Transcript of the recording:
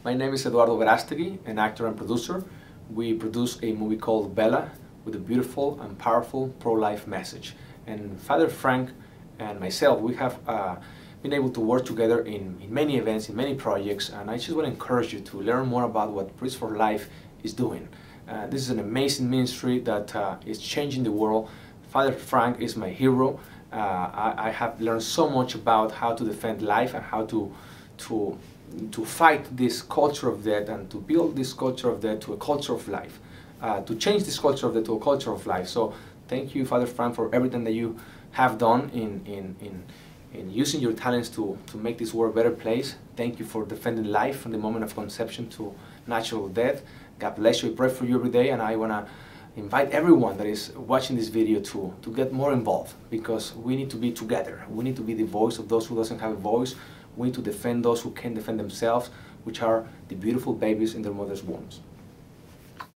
My name is Eduardo Verástegui, an actor and producer. We produce a movie called Bella with a beautiful and powerful pro-life message. And Father Frank and myself, we have been able to work together in many events, in many projects, and I just want to encourage you to learn more about what Priests for Life is doing. This is an amazing ministry that is changing the world. Father Frank is my hero. I have learned so much about how to defend life and how to fight this culture of death and to build this culture of death to a culture of life, to change this culture of death to a culture of life. So thank you, Father Frank, for everything that you have done in using your talents to make this world a better place. Thank you for defending life from the moment of conception to natural death. God bless you. I pray for you every day, and I want to invite everyone that is watching this video to get more involved, because we need to be together. We need to be the voice of those who doesn't have a voice. We need to defend those who can defend themselves, which are the beautiful babies in their mother's wombs.